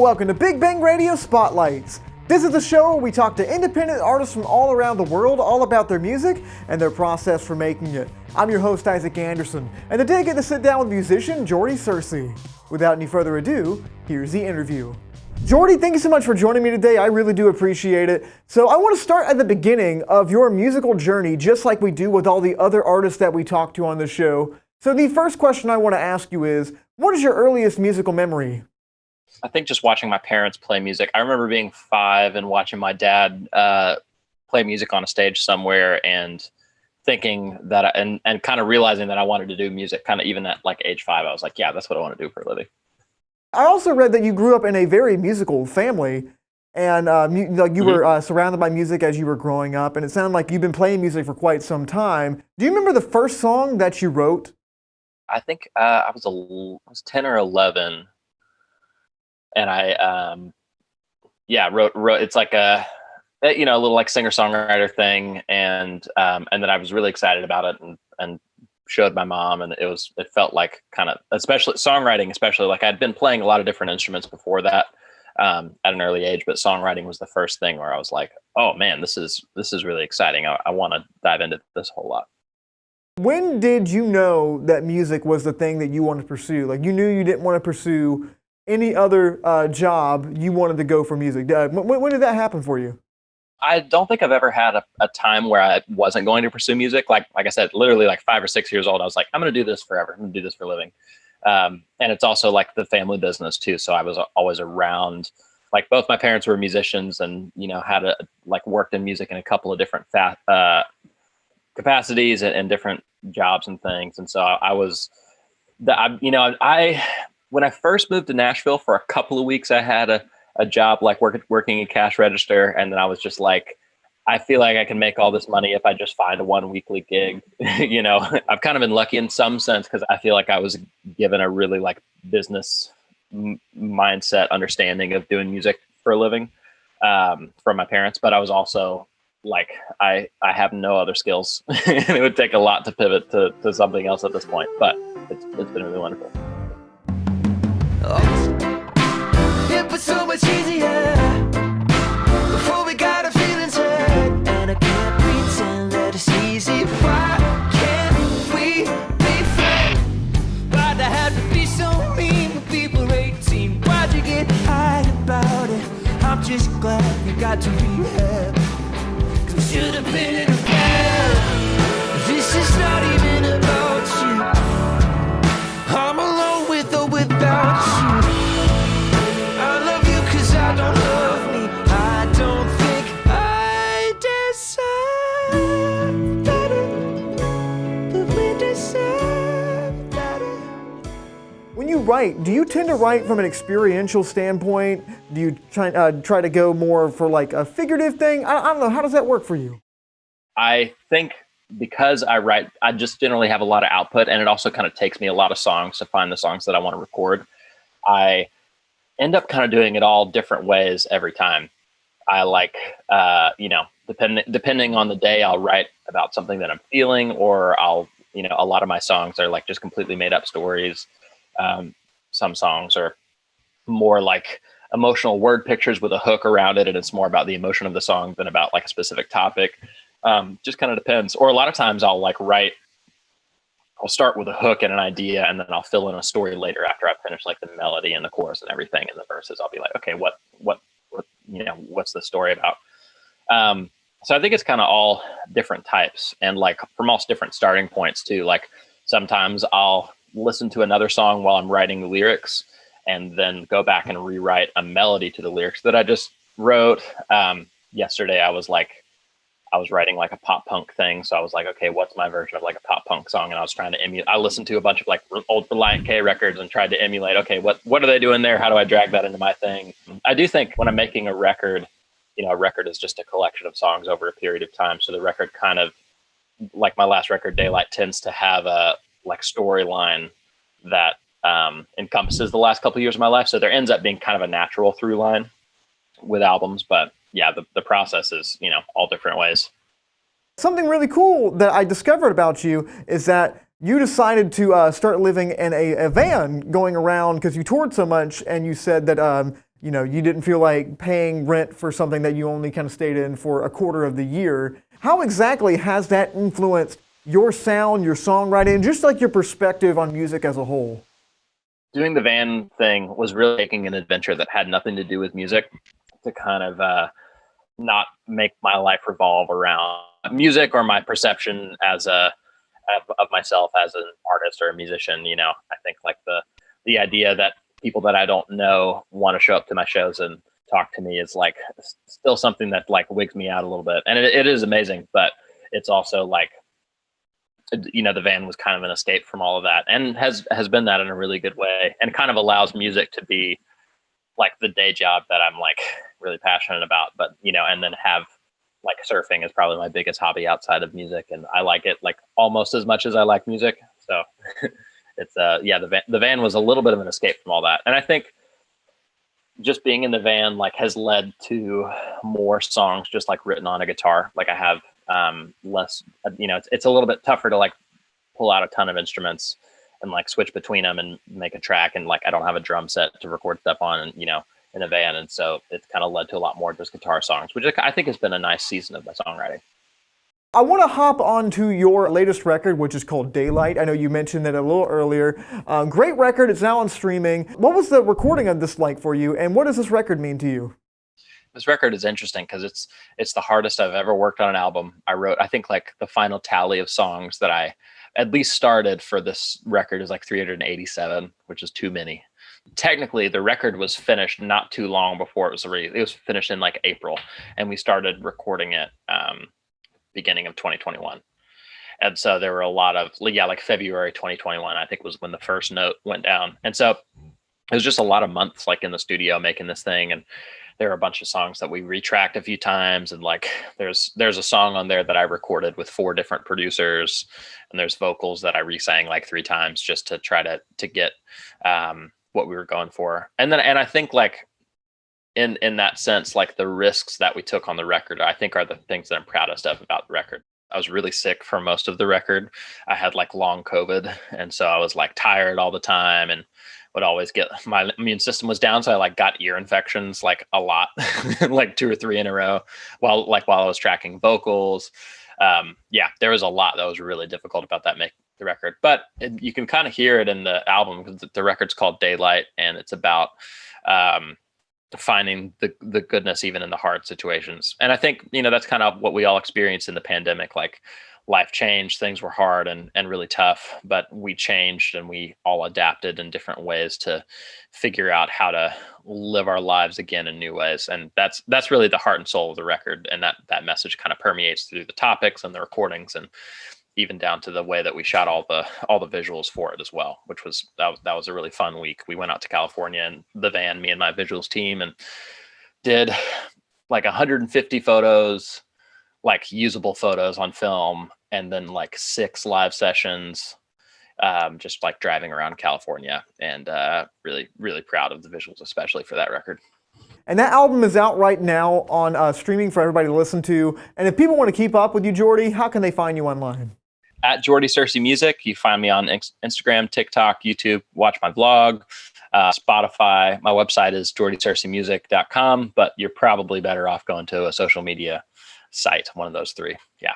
welcome to Big Bang Radio Spotlights. This is the show where we talk to independent artists from all around the world all about their music and their process for making it. I'm your host, Isaac Anderson, and today I get to sit down with musician Jordy Searcy. Without any further ado, here's the interview. Jordy, thank you so much for joining me today. I really do appreciate it. So I want to start at the beginning of your musical journey, just like we do with all the other artists that we talk to on the show. So the first question I want to ask you is, what is your earliest musical memory? I think just watching my parents play music. I remember being 5 and watching my dad play music on a stage somewhere and thinking that, and kind of realizing that I wanted to do music kind of even at like age 5. I was like, yeah, that's what I want to do for a living. I also read that you grew up in a very musical family and you were surrounded by music as you were growing up, and it sounded like you've been playing music for quite some time. Do you remember the first song that you wrote? I think I was 10 or 11. And I, wrote. It's like a little like singer-songwriter thing, and then I was really excited about it, and showed my mom, and it felt like kind of, especially songwriting, especially like I'd been playing a lot of different instruments before that at an early age, but songwriting was the first thing where I was like, oh man, this is really exciting. I want to dive into this a whole lot. When did you know that music was the thing that you wanted to pursue? Like you knew you didn't want to pursue any other job, you wanted to go for music. When did that happen for you? I don't think I've ever had a time where I wasn't going to pursue music. Like I said, literally like 5 or 6 years old, I was like, I'm going to do this forever. I'm going to do this for a living. And it's also like the family business too. So I was always around, like both my parents were musicians and, had worked in music in a couple of different capacities and different jobs and things. And so when I first moved to Nashville, for a couple of weeks, I had a job like working a cash register. And then I was just like, I feel like I can make all this money if I just find a 1 weekly gig. I've kind of been lucky in some sense because I feel like I was given a really like business mindset understanding of doing music for a living from my parents. But I was also like, I have no other skills. And it would take a lot to pivot to something else at this point. But it's been really wonderful. It was so much easier before we got our feelings hurt, and I can't pretend that it's easy. Why can't we be friends? Why'd I have to be so mean when people were 18? Why'd you get high about it? I'm just glad you got to rehab, 'cause we should have been in a bed. This is not even about you. I'm alone with or without you. I love you 'cause I don't love me. I don't think I deserve better, but we deserve better. When you write, do you tend to write from an experiential standpoint? Do you try to go more for like a figurative thing? I don't know. How does that work for you? I think because I write, I just generally have a lot of output, and it also kind of takes me a lot of songs to find the songs that I want to record. I end up kind of doing it all different ways every time. I like, depending on the day, I'll write about something that I'm feeling, or a lot of my songs are like just completely made up stories. Some songs are more like emotional word pictures with a hook around it, and it's more about the emotion of the song than about like a specific topic. Just kind of depends. Or a lot of times I'll start with a hook and an idea, and then I'll fill in a story later after I finish like the melody and the chorus and everything and the verses. I'll be like, okay, what's the story about? So I think it's kind of all different types, and like from all different starting points too. Like sometimes I'll listen to another song while I'm writing the lyrics, and then go back and rewrite a melody to the lyrics that I just wrote. Yesterday I was writing like a pop punk thing. So I was like, okay, what's my version of like a pop punk song? And I was trying to emulate. I listened to a bunch of like old Reliant K records and tried to emulate, okay, what are they doing there? How do I drag that into my thing? I do think when I'm making a record, a record is just a collection of songs over a period of time. So the record kind of, like my last record, Daylight, tends to have a like storyline that encompasses the last couple of years of my life. So there ends up being kind of a natural through line with albums, but yeah, the process is, all different ways. Something really cool that I discovered about you is that you decided to start living in a van going around because you toured so much, and you said that you know, you didn't feel like paying rent for something that you only kind of stayed in for a quarter of the year. How exactly has that influenced your sound, your songwriting, and just like your perspective on music as a whole? Doing the van thing was really taking an adventure that had nothing to do with music to kind of not make my life revolve around music or my perception as of myself as an artist or a musician. You know, I think like the idea that people that I don't know want to show up to my shows and talk to me is like still something that like wigs me out a little bit. And it is amazing, but it's also like, you know, the van was kind of an escape from all of that, and has been that in a really good way, and kind of allows music to be like the day job that I'm like really passionate about. But, you know, and then have like surfing is probably my biggest hobby outside of music, and I like it like almost as much as I like music. So it's yeah, the van was a little bit of an escape from all that. And I think just being in the van like has led to more songs just like written on a guitar. Like I have less, you know, it's a little bit tougher to like pull out a ton of instruments and like switch between them and make a track. And like I don't have a drum set to record stuff on, and, you know, in a van. And so it's kind of led to a lot more just guitar songs, which I think has been a nice season of my songwriting. I want to hop on to your latest record, which is called Daylight. I know you mentioned it a little earlier. Great record. It's now on streaming. What was the recording of this like for you, and what does this record mean to you? This record is interesting because it's the hardest I've ever worked on an album. I think like the final tally of songs that I at least started for this record is like 387, which is too many. Technically, the record was finished not too long before it was released. It was finished in like April, and we started recording it beginning of 2021. And so there were a lot of, yeah, like February 2021, I think was when the first note went down. And so it was just a lot of months like in the studio making this thing. And there are a bunch of songs that we retracked a few times. And like, there's a song on there that I recorded with 4 different producers, and there's vocals that I re-sang like 3 times just to try to get what we were going for. And I think like in that sense, like the risks that we took on the record, I think are the things that I'm proudest of about the record. I was really sick for most of the record. I had like long COVID. And so I was like tired all the time and would always get, my immune system was down. So I like got ear infections, like a lot, like 2 or 3 in a row while I was tracking vocals. Yeah, there was a lot that was really difficult about that making the record, but you can kind of hear it in the album because the record's called Daylight, and it's about, finding the goodness even in the hard situations. And I think, you know, that's kind of what we all experienced in the pandemic. Like life changed, things were hard and really tough, but we changed and we all adapted in different ways to figure out how to live our lives again in new ways. And that's really the heart and soul of the record. And that message kind of permeates through the topics and the recordings, and even down to the way that we shot all the visuals for it as well, which was that was a really fun week. We went out to California in the van, me and my visuals team, and did like 150 photos, like usable photos on film, and then like 6 live sessions, just like driving around California, and really, really proud of the visuals, especially for that record. And that album is out right now on streaming for everybody to listen to. And if people want to keep up with you, Jordy, how can they find you online? At Jordy Searcy Music. You find me on Instagram, TikTok, YouTube, watch my vlog, Spotify. My website is jordysearcymusic.com, but you're probably better off going to a social media site, one of those 3. Yeah.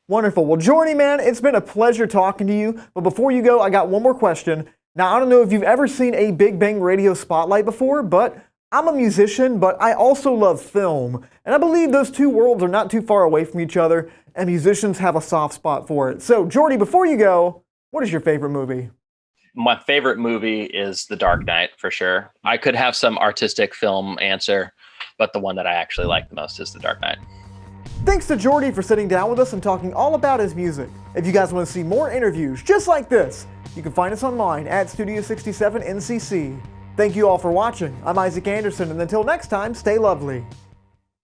Wonderful. Well, Jordy, man, it's been a pleasure talking to you. But before you go, I got one more question. Now, I don't know if you've ever seen a Big Bang Radio spotlight before, but I'm a musician, but I also love film. And I believe those 2 worlds are not too far away from each other, and musicians have a soft spot for it. So, Jordy, before you go, what is your favorite movie? My favorite movie is The Dark Knight, for sure. I could have some artistic film answer, but the one that I actually like the most is The Dark Knight. Thanks to Jordy for sitting down with us and talking all about his music. If you guys want to see more interviews just like this, you can find us online at Studio 67 NCC. Thank you all for watching. I'm Isaac Anderson, and until next time, stay lovely.